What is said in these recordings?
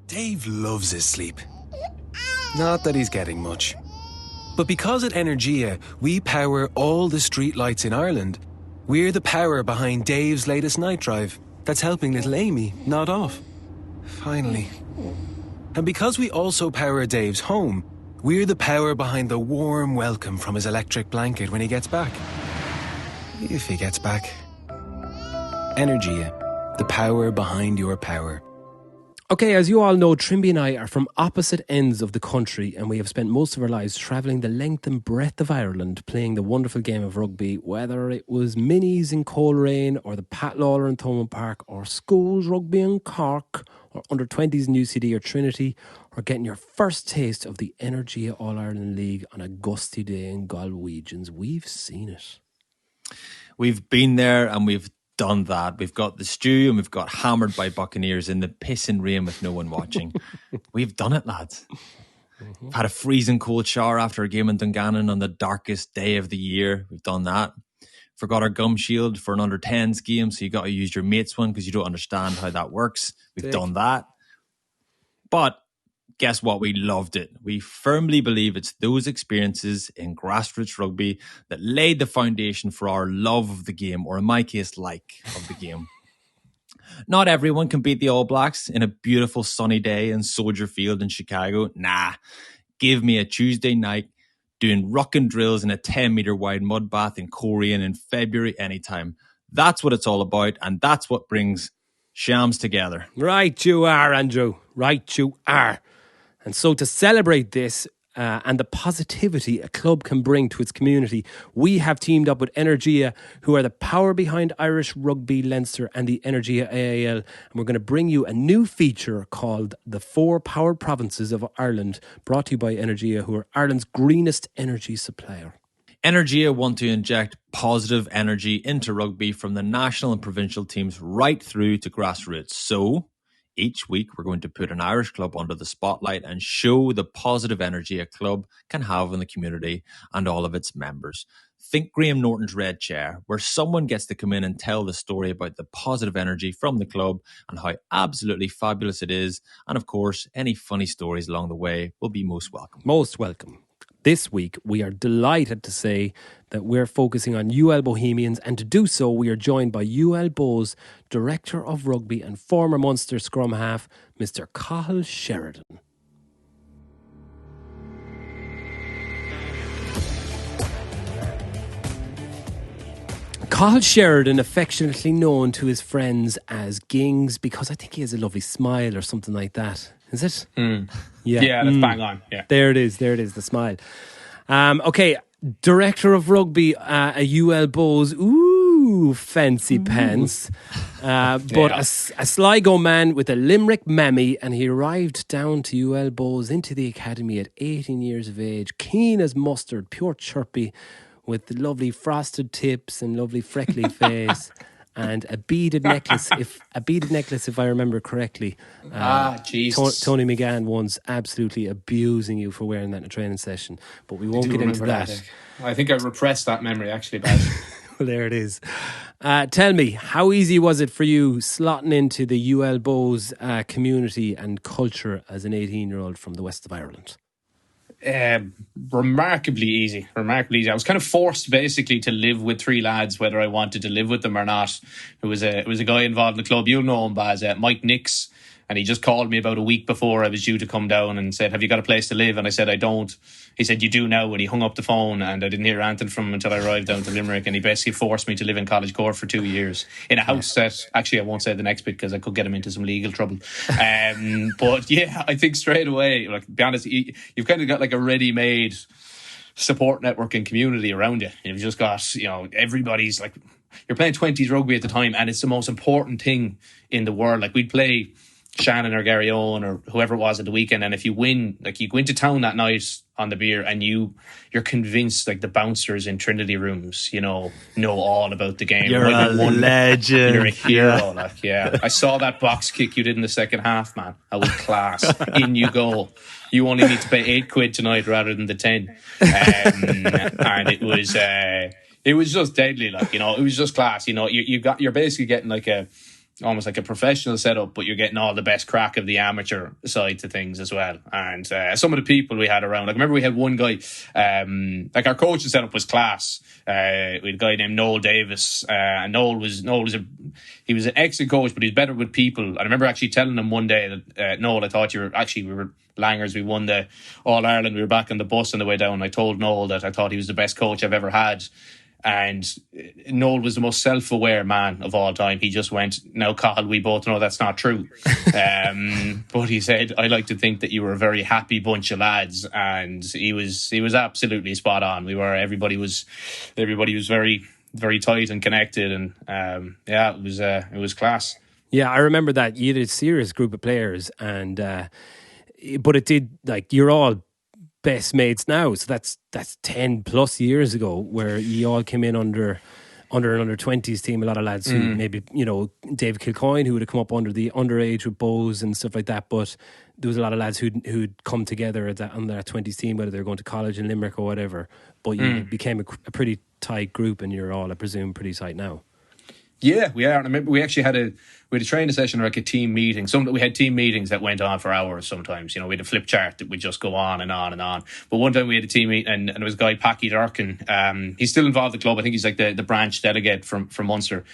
Dave loves his sleep. Not that he's getting much. But because at Energia, we power all the street lights in Ireland, we're the power behind Dave's latest night drive that's helping little Amy nod off. Finally. And because we also power Dave's home, we're the power behind the warm welcome from his electric blanket when he gets back. If he gets back. Energia, the power behind your power. Okay, as you all know, Trimby and I are from opposite ends of the country, and we have spent most of our lives travelling the length and breadth of Ireland playing the wonderful game of rugby, whether it was minis in Coleraine or the Pat Lawler in Thomond Park or schools rugby in Cork or under-20s in UCD or Trinity, or getting your first taste of the Energia All-Ireland League on a gusty day in Galwegians. We've seen it. We've been there and we've done that. We've got the stew and we've got hammered by Buccaneers in the pissing rain with no one watching. We've done it, lads. We've had a freezing cold shower after a game in Dungannon on the darkest day of the year. We've done that. Forgot our gum shield for an under-10s game, so you got to use your mate's one because you don't understand how that works. We've done that. But guess what? We loved it. We firmly believe it's those experiences in grassroots rugby that laid the foundation for our love of the game, or in my case, like of the game. Not everyone can beat the All Blacks in a beautiful sunny day in Soldier Field in Chicago. Nah, give me a Tuesday night doing rucking drills in a 10-meter wide mud bath in Korean in February anytime. That's what it's all about, and that's what brings Shams together. Right you are, Andrew. Right you are. And so to celebrate this and the positivity a club can bring to its community, we have teamed up with Energia, who are the power behind Irish Rugby, Leinster and the Energia AAL. And we're going to bring you a new feature called The 4 Powered Provinces of Ireland, brought to you by Energia, who are Ireland's greenest energy supplier. Energia want to inject positive energy into rugby from the national and provincial teams right through to grassroots. So each week, we're going to put an Irish club under the spotlight and show the positive energy a club can have in the community and all of its members. Think Graham Norton's Red Chair, where someone gets to come in and tell the story about the positive energy from the club and how absolutely fabulous it is. And of course, any funny stories along the way will be most welcome. Most welcome. This week, we are delighted to say that we're focusing on UL Bohemians, and to do so, we are joined by UL Bo's Director of Rugby and former Munster scrum half, Mr. Cathal Sheridan. Cathal Sheridan, affectionately known to his friends as Gings, because I think he has a lovely smile or something like that. Is it? Yeah, that's bang on. Yeah. There it is, the smile. Okay, Director of Rugby, a UL Bows. Ooh, fancy pants. But a Sligo man with a Limerick mammy, and he arrived down to UL Bows into the academy at 18 years of age, keen as mustard, pure chirpy, with lovely frosted tips and lovely freckly face. And a beaded necklace, if I remember correctly. Jesus. Tony McGann once absolutely abusing you for wearing that in a training session, but we won't get into that. I think I repressed that memory actually, bad. Well, there it is. Tell me, how easy was it for you slotting into the UL Bows community and culture as an 18-year-old from the west of Ireland? Remarkably easy. I was kind of forced basically to live with 3 lads, whether I wanted to live with them or not. It was a guy involved in the club. You'll know him as Mike Nix, and he just called me about a week before I was due to come down and said, "Have you got a place to live?" And I said, "I don't." He said, "You do now." And he hung up the phone, and I didn't hear anything from him until I arrived down to Limerick, and he basically forced me to live in College Court for 2 years in a house that, actually I won't say the next bit because I could get him into some legal trouble. But yeah, I think straight away, like, to be honest, you've kind of got like a ready-made support network and community around you. You've just got, everybody's like, you're playing 20s rugby at the time, and it's the most important thing in the world. Like, we'd play Shannon or Gary Owen or whoever it was at the weekend, and if you win, like, you go into town that night on the beer and you're convinced, like, the bouncers in Trinity rooms, know all about the game. You're a legend. You're a hero. I saw that box kick you did in the second half, man. That was class. In you go. You only need to pay £8 tonight rather than the 10. And it was just deadly, like, it was just class. You're basically getting like a almost like a professional setup, but you're getting all the best crack of the amateur side to things as well. And some of the people we had around, like I remember we had one guy, like our coaching setup was class. We had a guy named Noel Davis, and Noel was he was an excellent coach, but he's better with people. And I remember actually telling him one day that Noel, I thought we were Langers, we won the All Ireland, we were back on the bus on the way down. I told Noel that I thought he was the best coach I've ever had. And Noel was the most self-aware man of all time. He just went, "Now, Cathal, we both know that's not true." But he said, "I like to think that you were a very happy bunch of lads," and he was absolutely spot on. Everybody was very, very tight and connected, and it was class. Yeah, I remember that you had a serious group of players, and but it did, like, you're all best mates now, so that's 10 plus years ago, where you all came in under an under-20s team. A lot of lads who maybe, Dave Kilcoyne, who would have come up under the underage with Bowes and stuff like that, but there was a lot of lads who'd come together on that 20s team, whether they're going to college in Limerick or whatever, but you became a pretty tight group, and you're all, I presume, pretty tight now. Yeah, we are. And I remember we actually had a training session, or like a team meeting. We had team meetings that went on for hours sometimes. We had a flip chart that would just go on and on and on. But one time we had a team meeting, and there was a guy, Packy Durkin. He's still involved in the club. I think he's like the branch delegate from Munster.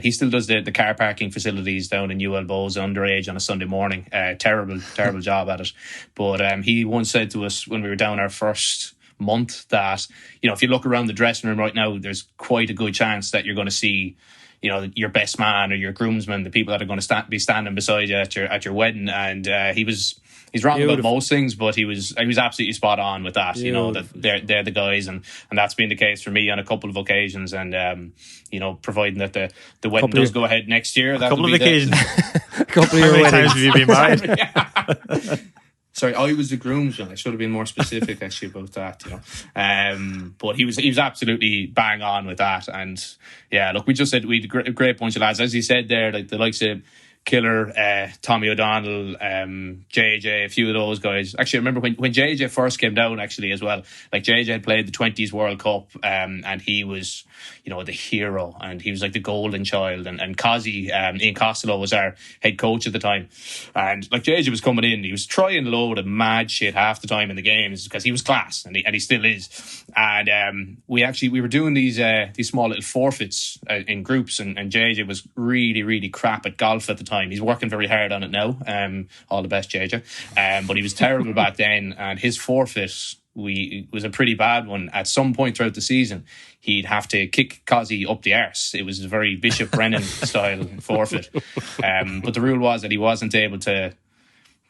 He still does the car parking facilities down in UL Bowes underage on a Sunday morning. Terrible job at it. But he once said to us when we were down our first month that, if you look around the dressing room right now, there's quite a good chance that you're going to see your best man or your groomsman, the people that are going to be standing beside you at your wedding. And he's wrong about most things, but he was absolutely spot on with that. Beautiful. That they're the guys, and that's been the case for me on a couple of occasions. And providing that the wedding does go ahead next year, a couple of occasions. A couple of How your many weddings. times have you been married? Sorry, I was the groomsman. I should have been more specific actually about that, But he was absolutely bang on with that. And yeah, look, we just said we had a great bunch of lads. As he said there, like the likes of Killer, Tommy O'Donnell, JJ, a few of those guys. Actually, I remember when JJ first came down, actually, as well. Like, JJ had played the 20s World Cup, and he was, the hero, and he was like the golden child. And Cozzy, Ian Costello, was our head coach at the time. And like, JJ was coming in, he was trying a load of mad shit half the time in the games because he was class, and he still is. And we were doing these small little forfeits in groups, and JJ was really, really crap at golf at the time. He's working very hard on it now. All the best, JJ. But he was terrible back then, and his forfeit was a pretty bad one. At some point throughout the season, he'd have to kick Cozzy up the arse. It was a very Bishop Brennan style forfeit. But the rule was that he wasn't able to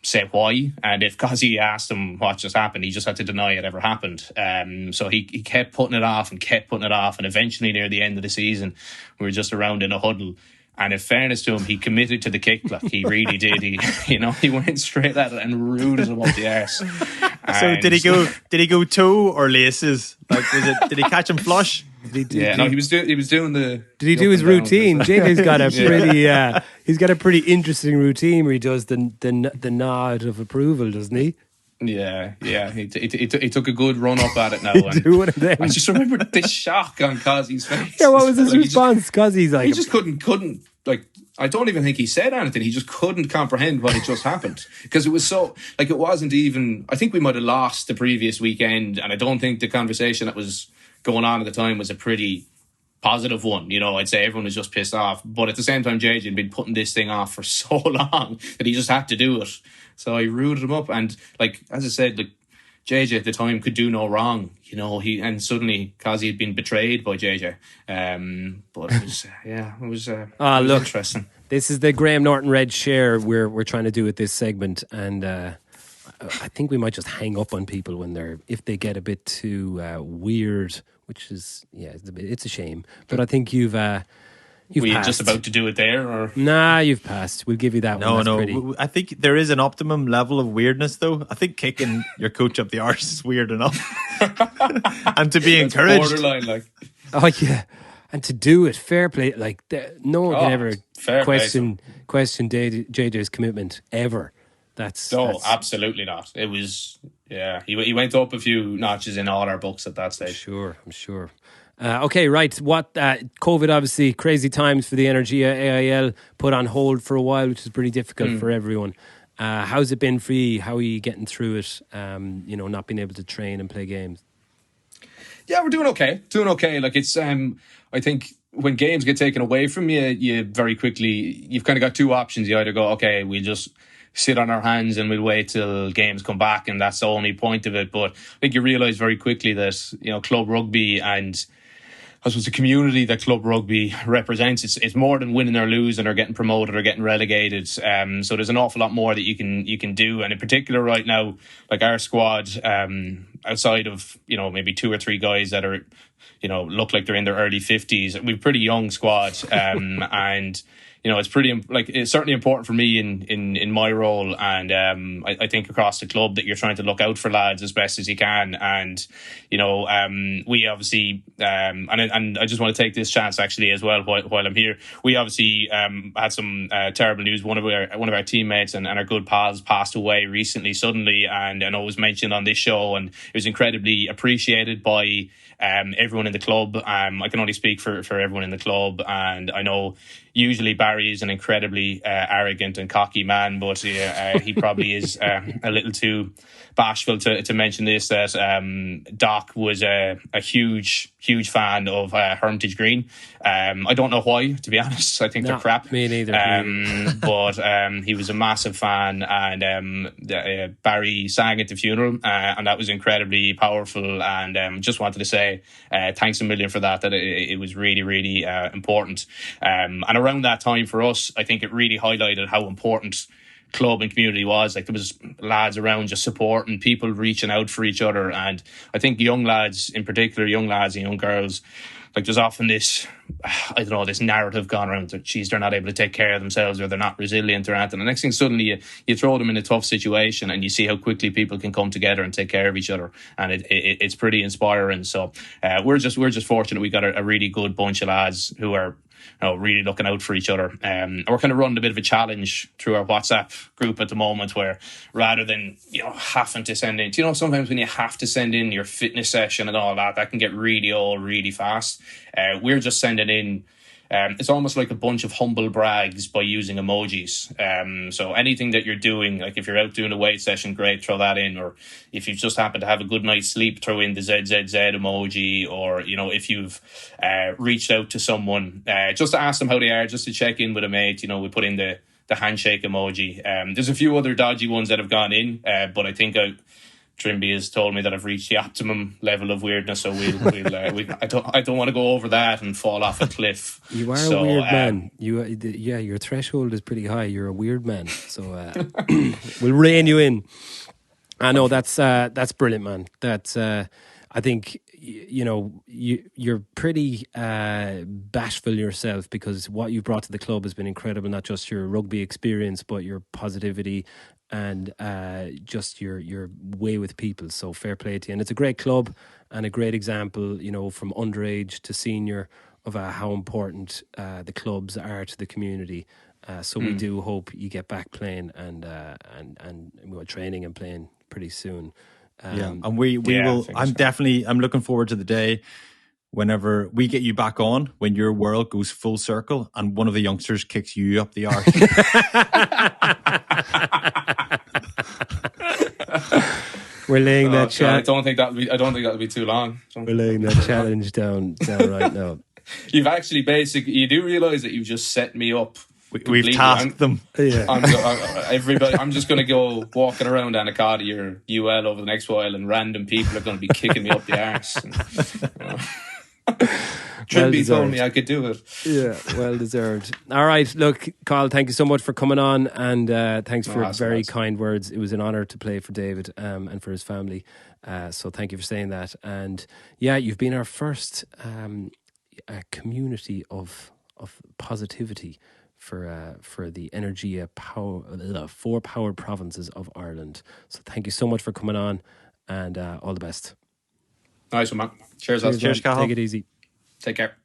say why, and if Cozzy asked him what just happened, he just had to deny it ever happened. So he kept putting it off, and eventually near the end of the season, we were just around in a huddle. And in fairness to him, he committed to the kick. Like, he really did. He went straight at it and rooted him up the arse. So did he go toe or laces? Like, did he catch him flush? He was doing the. Did he do his routine? JJ's got a pretty. He's got a pretty interesting routine where he does the nod of approval, doesn't he? Yeah. He took a good run up at it now. And I just remember the shock on Cozzy's face. Yeah, what was his response? Cozzy's like, he just couldn't like. I don't even think he said anything. He just couldn't comprehend what had just happened, because it was so, like, it wasn't even. I think we might have lost the previous weekend, and I don't think the conversation that was going on at the time was a pretty positive one. I'd say everyone was just pissed off. But at the same time, JJ had been putting this thing off for so long that he just had to do it. So I rooted him up, and like, as I said, like, JJ at the time could do no wrong, and suddenly Cozzy had been betrayed by JJ. But it was interesting. This is the Graham Norton Red Share we're trying to do with this segment, and I think we might just hang up on people if they get a bit too weird, which is it's a shame. But I think you've Were you passed. just about to do it there, or Nah, you've passed. We'll give you that one. No. Pretty. I think there is an optimum level of weirdness, though. I think kicking your coach up the arse is weird enough, and to be encouraged. Borderline, like. Oh yeah, and to do it, fair play. Like, no one can ever question JJ's commitment ever. That's absolutely not. It was he went up a few notches in all our books at that stage. I'm sure. Okay, right. What COVID, obviously, crazy times for the Energia AIL, put on hold for a while, which is pretty difficult for everyone. How's it been for you? How are you getting through it? Not being able to train and play games. Yeah, we're doing okay. Like it's, I think when games get taken away from you, you very quickly, you've kind of got two options. You either go, okay, we'll just sit on our hands and we'll wait till games come back, and that's the only point of it. But I think you realise very quickly that, club rugby and I suppose the community that club rugby represents, it's more than winning or losing or getting promoted or getting relegated. So there's an awful lot more that you can do, and in particular right now, like our squad, outside of maybe two or three guys that are look like they're in their early 50s, we've a pretty young squad, and it's certainly important for me in my role, and I think across the club that you're trying to look out for lads as best as you can, and we obviously and I just want to take this chance actually as well while I'm here. We obviously had some terrible news. One of our teammates and our good pals passed away recently suddenly, and I know it was mentioned on this show, and it was incredibly appreciated by everyone in the club. I can only speak for everyone in the club, and I know usually Barry is an incredibly arrogant and cocky man, but he probably is a little too bashful to mention this, that Doc was a huge fan of Hermitage Green. I don't know why, to be honest. I think they're crap. Me neither. But he was a massive fan, and Barry sang at the funeral, and that was incredibly powerful, and just wanted to say thanks a million for that it was really, really important. And around that time for us, I think it really highlighted how important club and community was. Like, there was lads around just supporting, people reaching out for each other, and I think young lads in particular, young lads and young girls, like there's often this, this narrative gone around that, geez, they're not able to take care of themselves, or they're not resilient or anything. The next thing, suddenly you throw them in a tough situation, and you see how quickly people can come together and take care of each other, and it's pretty inspiring. So we're just fortunate we got a really good bunch of lads who are really looking out for each other. And we're kind of running a bit of a challenge through our WhatsApp group at the moment, where rather than having to send in, sometimes when you have to send in your fitness session and all that can get really old really fast. We're just sending in, it's almost like a bunch of humble brags by using emojis. So anything that you're doing, like if you're out doing a weight session, great, throw that in. Or if you just happen to have a good night's sleep, throw in the ZZZ emoji. Or, if you've reached out to someone just to ask them how they are, just to check in with a mate, we put in the handshake emoji. There's a few other dodgy ones that have gone in, but I think Trimby has told me that I've reached the optimum level of weirdness, so I don't want to go over that and fall off a cliff. You are a weird man. Your threshold is pretty high. You're a weird man, so we'll rein you in. I know that's brilliant, man. That's I think you're pretty bashful yourself, because what you've brought to the club has been incredible. Not just your rugby experience, but your positivity and just your way with people. So fair play to you. And it's a great club and a great example, from underage to senior, of how important the clubs are to the community. So we do hope you get back playing and training and playing pretty soon. And we will. I'm looking forward to the day whenever we get you back on, when your world goes full circle and one of the youngsters kicks you up the arse. We're laying that challenge. I don't think that'll be too long. We're laying that challenge down right now. You've actually you do realise that you've just set me up. We've tasked them. Yeah. I'm just going to go walking around Anacada or UL over the next while, and random people are going to be kicking me up the arse. Trimby told me I could do it. Yeah, well deserved. All right, look, Cathal, thank you so much for coming on, and thanks for very kind words. It was an honour to play for David and for his family. So thank you for saying that. And yeah, you've been our first community of positivity for the Energia four powered provinces of Ireland. So thank you so much for coming on, and all the best. Nice one, man. Cheers, Cathal. Take it easy. Take care.